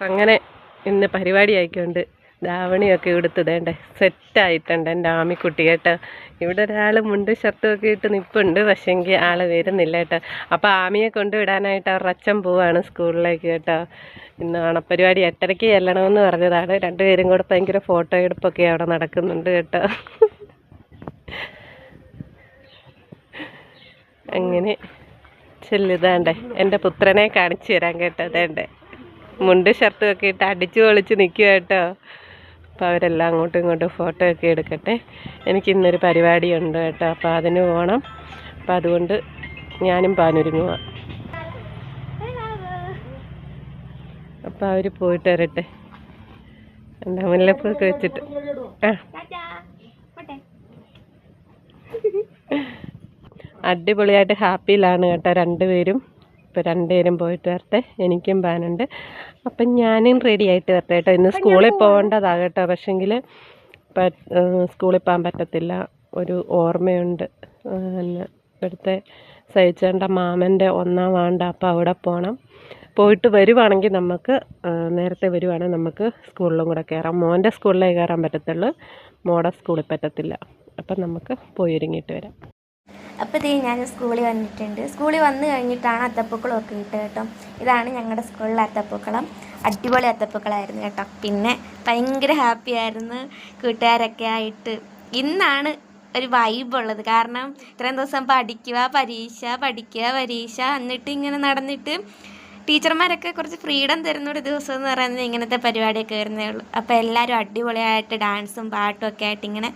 അങ്ങനെ ഇന്ന് പരിപാടി ആയിക്കൊണ്ട് ധാവണിയൊക്കെ ഉടുത്തതേണ്ടേ സെറ്റായിട്ടുണ്ട് എൻ്റെ ആമിക്കുട്ടി കേട്ടോ. ഇവിടെ ഒരാൾ മുണ്ട് ഷർട്ടുമൊക്കെ ഇട്ട് നിൽപ്പുണ്ട്, പക്ഷേങ്കിൽ ആൾ വരുന്നില്ല കേട്ടോ. അപ്പോൾ ആമിയെ കൊണ്ടുവിടാനായിട്ട് അവരുടെ അച്ഛൻ പോവാണ് സ്കൂളിലേക്ക് കേട്ടോ. ഇന്ന് ഓണപ്പരിപാടി 8:30 ചെല്ലണമെന്ന് പറഞ്ഞതാണ്. രണ്ടുപേരും കൂടെ ഭയങ്കര ഫോട്ടോ എടുപ്പൊക്കെ അവിടെ നടക്കുന്നുണ്ട് കേട്ടോ. അങ്ങനെ ചെല്ലിതാണ്ടേ എൻ്റെ പുത്രനെ കാണിച്ചു തരാൻ കേട്ടോ. അതേണ്ടേ മുണ്ട് ഷർട്ടും ഒക്കെ ഇട്ട് അടിച്ചു പൊളിച്ച് നിൽക്കുക കേട്ടോ. അപ്പോൾ അവരെല്ലാം അങ്ങോട്ടും ഇങ്ങോട്ടും ഫോട്ടോ ഒക്കെ എടുക്കട്ടെ. എനിക്കിന്നൊരു പരിപാടിയുണ്ട് കേട്ടോ, അപ്പോൾ അതിന് പോകണം. അപ്പോൾ അതുകൊണ്ട് ഞാനും പാനൊരുങ്ങുക. അപ്പോൾ അവർ പോയിട്ട് വരട്ടെ. എന്താ മുല്ലപ്പൊക്കെ വെച്ചിട്ട് അടിപൊളിയായിട്ട് ഹാപ്പിയിലാണ് കേട്ടോ രണ്ടുപേരും. ഇപ്പോൾ രണ്ടുപേരും പോയിട്ട് വരട്ടെ. എനിക്കും പാനുണ്ട്. അപ്പം ഞാനും റെഡി ആയിട്ട് വരട്ടെ കേട്ടോ. ഇന്ന് സ്കൂളിൽ പോകേണ്ടതാണ് കേട്ടോ, പക്ഷെങ്കിൽ സ്കൂളിൽ പോകാൻ പറ്റത്തില്ല. ഒരു ഓർമ്മയുണ്ട്, ഇവിടുത്തെ സഹിച്ചേണ്ട മാമൻ്റെ 1ാം ആണ്ട്. അപ്പോൾ അവിടെ പോകണം. പോയിട്ട് വരുവാണെങ്കിൽ നമുക്ക് നേരത്തെ വരുവാണെങ്കിൽ നമുക്ക് സ്കൂളിലും കൂടെ കയറാം. മോൻ്റെ സ്കൂളിലേ കയറാൻ പറ്റത്തുള്ളൂ, മോടെ സ്കൂളിൽ പറ്റത്തില്ല. അപ്പം നമുക്ക് പോയി ഒരുങ്ങിയിട്ട് വരാം. അപ്പോൾ ഇതേ ഞാൻ സ്കൂളിൽ വന്നിട്ടുണ്ട്. സ്കൂളിൽ വന്നു കഴിഞ്ഞിട്ടാണ് അത്തപ്പൂക്കളമൊക്കെ ഇട്ട് കേട്ടോ. ഇതാണ് ഞങ്ങളുടെ സ്കൂളിലെ അത്തപ്പൂക്കളം. അടിപൊളി അത്തപ്പൂക്കളമായിരുന്നു കേട്ടോ. പിന്നെ ഭയങ്കര ഹാപ്പി ആയിരുന്നു കൂട്ടുകാരൊക്കെ ആയിട്ട്. ഇന്നാണ് ഒരു വൈബുള്ളത്. കാരണം ഇത്രയും ദിവസം പഠിക്കുക പരീക്ഷ എന്നിട്ട് ഇങ്ങനെ നടന്നിട്ട് ടീച്ചർമാരൊക്കെ കുറച്ച് ഫ്രീഡം തരുന്ന ഒരു ദിവസം എന്ന് പറയുന്നത് ഇങ്ങനത്തെ പരിപാടിയൊക്കെ വരുന്നേ ഉള്ളൂ. അപ്പോൾ എല്ലാവരും അടിപൊളിയായിട്ട് ഡാൻസും പാട്ടും ഒക്കെ ആയിട്ട് ഇങ്ങനെ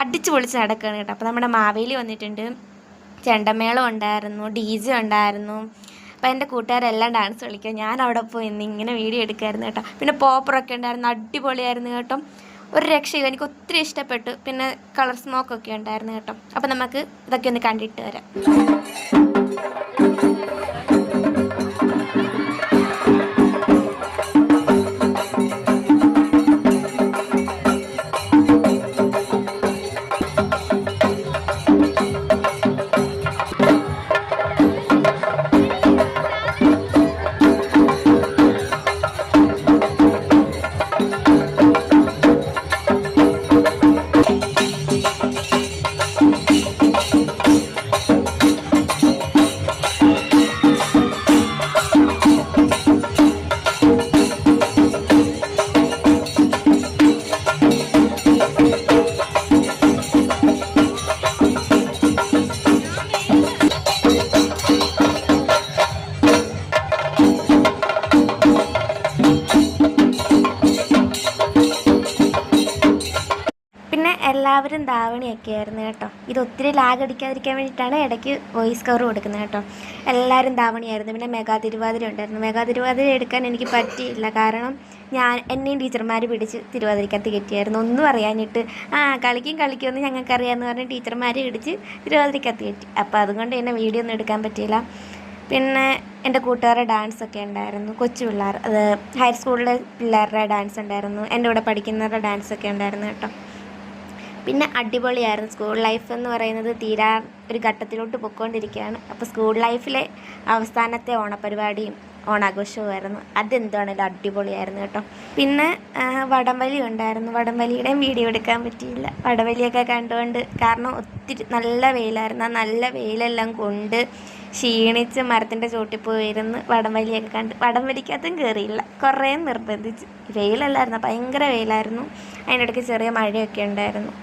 അടിച്ച് പൊളിച്ച് നടക്കുകയാണ് കേട്ടോ. അപ്പോൾ നമ്മുടെ മാവേലി വന്നിട്ടുണ്ട്, ചെണ്ടമേളം ഉണ്ടായിരുന്നു, DJ ഉണ്ടായിരുന്നു. അപ്പോൾ എൻ്റെ കൂട്ടുകാരെല്ലാം ഡാൻസ് കളിക്കുക, ഞാൻ അവിടെ പോയി ഇങ്ങനെ വീഡിയോ എടുക്കുമായിരുന്നു കേട്ടോ. പിന്നെ പോപ്പറൊക്കെ ഉണ്ടായിരുന്നു, അടിപൊളിയായിരുന്നു കേട്ടോ. ഒരു രക്ഷയില്ല, എനിക്ക് ഒത്തിരി ഇഷ്ടപ്പെട്ടു. പിന്നെ കളർ സ്മോക്കൊക്കെ ഉണ്ടായിരുന്നു കേട്ടോ. അപ്പോൾ നമുക്ക് ഇതൊക്കെ ഒന്ന് കണ്ടിട്ട് വരാം. എല്ലാവരും ധാവണിയൊക്കെ ആയിരുന്നു കേട്ടോ. ഇത് ഒത്തിരി ലാഗ് അടിക്കാതിരിക്കാൻ വേണ്ടിയിട്ടാണ് ഇടയ്ക്ക് വോയിസ് കവർ കൊടുക്കുന്നത് കേട്ടോ. എല്ലാവരും ധാവണിയായിരുന്നു. പിന്നെ മെഗാ തിരുവാതിര ഉണ്ടായിരുന്നു. മെഗാ തിരുവാതിര എടുക്കാൻ എനിക്ക് പറ്റിയില്ല, കാരണം എന്നെയും ടീച്ചർമാർ പിടിച്ച് തിരുവാതിരക്കകത്ത് കയറ്റിയായിരുന്നു. ഒന്നും അറിയാനിട്ട് കളിക്കുമെന്ന് ഞങ്ങൾക്കറിയാമെന്ന് പറഞ്ഞ് ടീച്ചർമാർ പിടിച്ച് തിരുവാതിരക്കകത്ത് കയറ്റി. അപ്പോൾ അതുകൊണ്ട് എന്നെ വീഡിയോ ഒന്നും എടുക്കാൻ പറ്റിയില്ല. പിന്നെ എൻ്റെ കൂട്ടുകാരുടെ ഡാൻസൊക്കെ ഉണ്ടായിരുന്നു, കൊച്ചു പിള്ളേർ, അത് ഹയർ സ്കൂളിലെ പിള്ളേരുടെ ഡാൻസ് ഉണ്ടായിരുന്നു, എൻ്റെ കൂടെ പഠിക്കുന്നവരുടെ ഡാൻസൊക്കെ ഉണ്ടായിരുന്നു കേട്ടോ. പിന്നെ അടിപൊളിയായിരുന്നു. സ്കൂൾ ലൈഫ് എന്ന് പറയുന്നത് തീരാൻ ഒരു ഘട്ടത്തിലോട്ട് പൊയ്ക്കൊണ്ടിരിക്കുകയാണ്. അപ്പോൾ സ്കൂൾ ലൈഫിലെ അവസാനത്തെ ഓണപരിപാടിയും ഓണാഘോഷവുമായിരുന്നു. അതെന്താണല്ലോ അടിപൊളിയായിരുന്നു കേട്ടോ. പിന്നെ വടംവലി ഉണ്ടായിരുന്നു. വടംവലിയുടെയും വീഡിയോ എടുക്കാൻ പറ്റിയില്ല. വടംവലിയൊക്കെ കണ്ടുകൊണ്ട്, കാരണം ഒത്തിരി നല്ല വെയിലായിരുന്നു. ആ നല്ല വെയിലെല്ലാം കൊണ്ട് ക്ഷീണിച്ച് മരത്തിൻ്റെ ചോട്ടിൽ പോയിരുന്ന് വടംവലിയൊക്കെ കണ്ട് വടംവലിക്കകത്തും കയറിയില്ല. കുറേ നിർബന്ധിച്ച്. വെയിലല്ലായിരുന്നു, ഭയങ്കര വെയിലായിരുന്നു. അതിൻ്റെ ഇടയ്ക്ക് ചെറിയ മഴയൊക്കെ ഉണ്ടായിരുന്നു.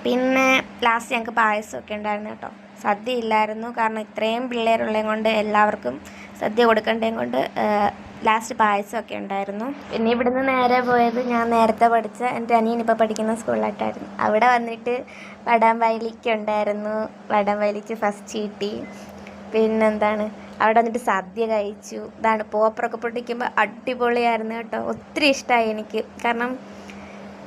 പിന്നെ ലാസ്റ്റ് ഞങ്ങൾക്ക് പായസമൊക്കെ ഉണ്ടായിരുന്നു കേട്ടോ. സദ്യ ഇല്ലായിരുന്നു, കാരണം ഇത്രയും പിള്ളേരുള്ളതും കൊണ്ട് എല്ലാവർക്കും സദ്യ കൊടുക്കേണ്ടതും കൊണ്ട് ലാസ്റ്റ് പായസമൊക്കെ ഉണ്ടായിരുന്നു. പിന്നെ ഇവിടുന്ന് നേരെ പോയത് ഞാൻ നേരത്തെ പഠിച്ച എൻ്റെ അനിയൻ ഇപ്പോൾ പഠിക്കുന്ന സ്കൂളിലായിട്ടായിരുന്നു. അവിടെ വന്നിട്ട് വടംവലിക്ക് ഉണ്ടായിരുന്നു. വടംവലിക്ക് ഫസ്റ്റ് കിട്ടി. പിന്നെന്താണ്, അവിടെ വന്നിട്ട് സദ്യ കഴിച്ചു. ഇതാണ് പോപ്പറൊക്കെ പൊട്ടിക്കുമ്പോൾ അടിപൊളിയായിരുന്നു കേട്ടോ. ഒത്തിരി ഇഷ്ടമായി എനിക്ക്, കാരണം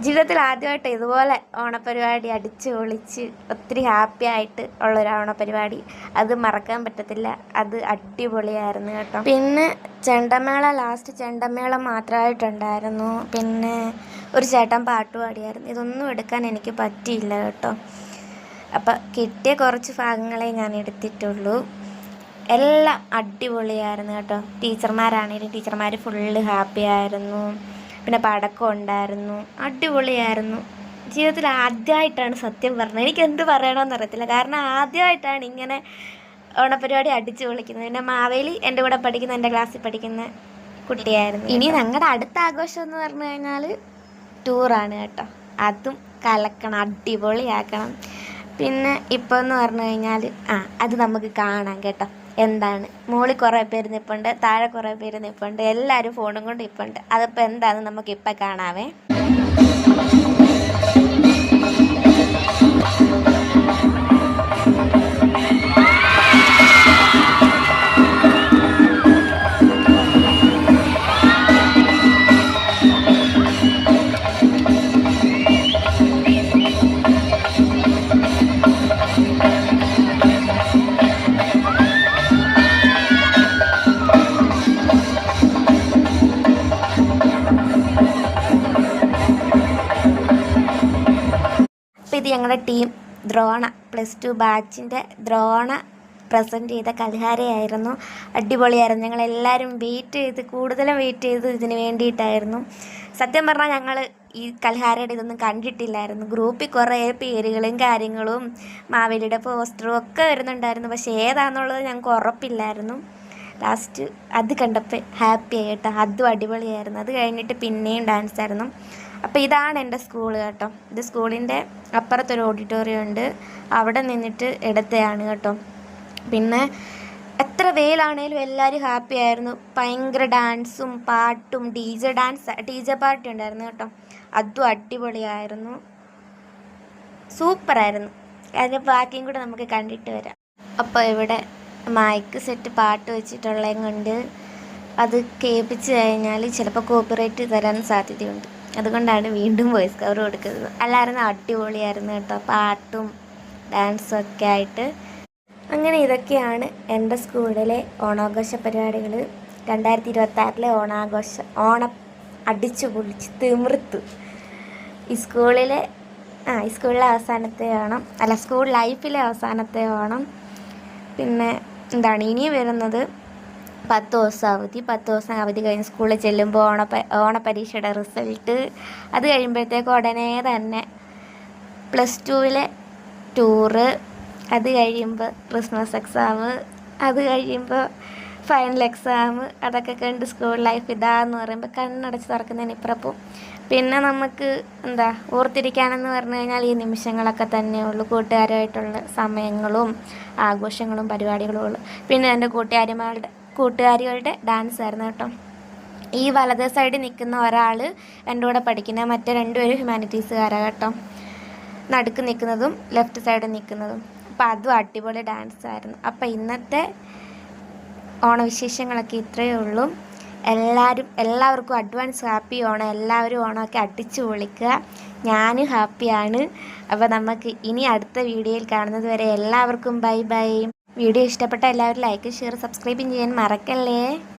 ജീവിതത്തിൽ ആദ്യമായിട്ട് ഇതുപോലെ ഓണപ്പരിപാടി അടിച്ച് പൊളിച്ച് ഒത്തിരി ഹാപ്പി ആയിട്ട് ഉള്ളൊരു ഓണപ്പരിപാടി. അത് മറക്കാൻ പറ്റത്തില്ല. അത് അടിപൊളിയായിരുന്നു കേട്ടോ. പിന്നെ ലാസ്റ്റ് ചെണ്ടമേളം മാത്രമായിട്ടുണ്ടായിരുന്നു. പിന്നെ ഒരു ചേട്ടൻ പാട്ട് പാടിയായിരുന്നു. ഇതൊന്നും എടുക്കാൻ എനിക്ക് പറ്റിയില്ല കേട്ടോ. അപ്പം കിട്ടിയ കുറച്ച് ഭാഗങ്ങളെ ഞാൻ എടുത്തിട്ടുള്ളൂ. എല്ലാം അടിപൊളിയായിരുന്നു കേട്ടോ. ടീച്ചർമാരാണേലും ടീച്ചർമാർ ഫുള്ള് ഹാപ്പി ആയിരുന്നു. പിന്നെ പടക്കം ഉണ്ടായിരുന്നു, അടിപൊളിയായിരുന്നു. ജീവിതത്തിൽ ആദ്യമായിട്ടാണ് സത്യം പറഞ്ഞത്, എനിക്ക് എന്ത് പറയണമെന്ന് അറിയത്തില്ല. കാരണം ആദ്യമായിട്ടാണ് ഇങ്ങനെ ഓണപരിപാടി അടിച്ചു പൊളിക്കുന്നത്. പിന്നെ മാവേലി എൻ്റെ കൂടെ പഠിക്കുന്ന, എൻ്റെ ക്ലാസ്സിൽ പഠിക്കുന്ന കുട്ടിയായിരുന്നു. ഇനി ഞങ്ങളുടെ അടുത്ത ആഘോഷം എന്ന് പറഞ്ഞു കഴിഞ്ഞാൽ ടൂറാണ് കേട്ടോ. അതും കലക്കണം, അടിപൊളിയാക്കണം. പിന്നെ ഇപ്പോൾ എന്ന് പറഞ്ഞു കഴിഞ്ഞാൽ അത് നമുക്ക് കാണാം കേട്ടോ. എന്താണ്, മുകളിൽ കുറേ പേര് നിൽപ്പുണ്ട്, താഴെ കുറേ പേര് നിൽപ്പുണ്ട്, എല്ലാവരും ഫോണും കൊണ്ട് നിൽപ്പുണ്ട്. അതിപ്പോൾ എന്താണെന്ന് നമുക്കിപ്പോൾ കാണാവേ. അപ്പോൾ ഇത് ഞങ്ങളുടെ ടീം ദ്രോണ +2 ബാച്ചിൻ്റെ ദ്രോണ പ്രസൻറ്റ് ചെയ്ത കൽഹാരയായിരുന്നു. അടിപൊളിയായിരുന്നു. ഞങ്ങളെല്ലാവരും കൂടുതലും വെയിറ്റ് ചെയ്ത് ഇതിന് വേണ്ടിയിട്ടായിരുന്നു. സത്യം പറഞ്ഞാൽ ഞങ്ങൾ ഈ കൽഹാരയുടെ ഇതൊന്നും കണ്ടിട്ടില്ലായിരുന്നു. ഗ്രൂപ്പിൽ കുറേ പേരുകളും കാര്യങ്ങളും മാവേലിയുടെ പോസ്റ്ററും ഒക്കെ വരുന്നുണ്ടായിരുന്നു. പക്ഷേ ഏതാണെന്നുള്ളത് ഞങ്ങൾക്ക് ഉറപ്പില്ലായിരുന്നു. ലാസ്റ്റ് അത് കണ്ടപ്പോൾ ഹാപ്പി ആയിട്ടോ. അതും അടിപൊളിയായിരുന്നു. അത് കഴിഞ്ഞിട്ട് പിന്നെയും ഡാൻസ് ആയിരുന്നു. അപ്പോൾ ഇതാണ് എൻ്റെ സ്കൂൾ കേട്ടോ. ഇത് സ്കൂളിൻ്റെ അപ്പുറത്തൊരു ഓഡിറ്റോറിയം ഉണ്ട്, അവിടെ നിന്നിട്ട് എടുത്തതാണ് കേട്ടോ. പിന്നെ എത്ര വെയിലാണേലും എല്ലാവരും ഹാപ്പി ആയിരുന്നു. ഭയങ്കര ഡാൻസും പാട്ടും DJ പാർട്ടി ഉണ്ടായിരുന്നു കേട്ടോ. അതും അടിപൊളിയായിരുന്നു, സൂപ്പറായിരുന്നു. അതിൻ്റെ ബാക്കിയും കൂടെ നമുക്ക് കണ്ടിട്ട് വരാം. അപ്പോൾ ഇവിടെ മൈക്ക് സെറ്റ് പാട്ട് വെച്ചിട്ടുള്ളത് കൊണ്ട് അത് കേൾപ്പിച്ച് കഴിഞ്ഞാൽ ചിലപ്പോൾ കോപ്പിറൈറ്റ് തരാൻ സാധ്യതയുണ്ട്. അതുകൊണ്ടാണ് വീണ്ടും വോയിസ് കവർ കൊടുക്കുന്നത്. എല്ലാവരും അടിപൊളിയായിരുന്നു കേട്ടോ, പാട്ടും ഡാൻസും ഒക്കെ ആയിട്ട്. അങ്ങനെ ഇതൊക്കെയാണ് എൻ്റെ സ്കൂളിലെ ഓണാഘോഷ പരിപാടികൾ. 2026 ഓണം അടിച്ചു പൊളിച്ച് തിമിർത്തു. ഈ സ്കൂളിലെ അവസാനത്തെ ഓണം, സ്കൂൾ ലൈഫിലെ അവസാനത്തെ ഓണം. പിന്നെ എന്താണ് ഇനി വരുന്നത്, 10 ദിവസം അവധി. 10 ദിവസം അവധി കഴിഞ്ഞ് സ്കൂളിൽ ചെല്ലുമ്പോൾ ഓണപരീക്ഷയുടെ റിസൾട്ട്. അത് കഴിയുമ്പോഴത്തേക്ക് ഉടനെ തന്നെ +2 ടൂറ്. അത് കഴിയുമ്പോൾ ക്രിസ്മസ് എക്സാം. അത് കഴിയുമ്പോൾ ഫൈനൽ എക്സാം. അതൊക്കെ കണ്ട് സ്കൂൾ ലൈഫ് ഇതാന്ന് പറയുമ്പോൾ കണ്ണടച്ച് തുറക്കുന്നതിന് ഇപ്പുറവും. പിന്നെ നമുക്ക് ഓർത്തിരിക്കാനെന്ന് പറഞ്ഞു കഴിഞ്ഞാൽ ഈ നിമിഷങ്ങളൊക്കെ തന്നെയുള്ളൂ. കൂട്ടുകാരുമായിട്ടുള്ള സമയങ്ങളും ആഘോഷങ്ങളും പരിപാടികളും ഉള്ളു. പിന്നെ എൻ്റെ കൂട്ടുകാരികളുടെ ഡാൻസ് ആയിരുന്നു കേട്ടോ. ഈ വലത് സൈഡിൽ നിൽക്കുന്ന ഒരാൾ എൻ്റെ കൂടെ പഠിക്കുന്ന, മറ്റേ 2 പേരും ഹ്യൂമാനിറ്റീസുകാരാണ് കേട്ടോ. നടുക്ക് നിൽക്കുന്നതും ലെഫ്റ്റ് സൈഡിൽ നിൽക്കുന്നതും. അപ്പോൾ അതും അടിപൊളി ഡാൻസ് ആയിരുന്നു. അപ്പോൾ ഇന്നത്തെ ഓണവിശേഷങ്ങളൊക്കെ ഇത്രയേ ഉള്ളൂ. എല്ലാവർക്കും അഡ്വാൻസ് ഹാപ്പി ഓണം. എല്ലാവരും ഓണമൊക്കെ അടിച്ചു പൊളിക്കുക. ഞാനും ഹാപ്പിയാണ്. അപ്പോൾ നമുക്ക് ഇനി അടുത്ത വീഡിയോയിൽ കാണുന്നത് വരെ എല്ലാവർക്കും ബൈ ബൈ. വീഡിയോ ഇഷ്ടപ്പെട്ട എല്ലാവരും ലൈക്ക്, ഷെയർ, സബ്സ്ക്രൈബ് ചെയ്യാൻ മറക്കല്ലേ.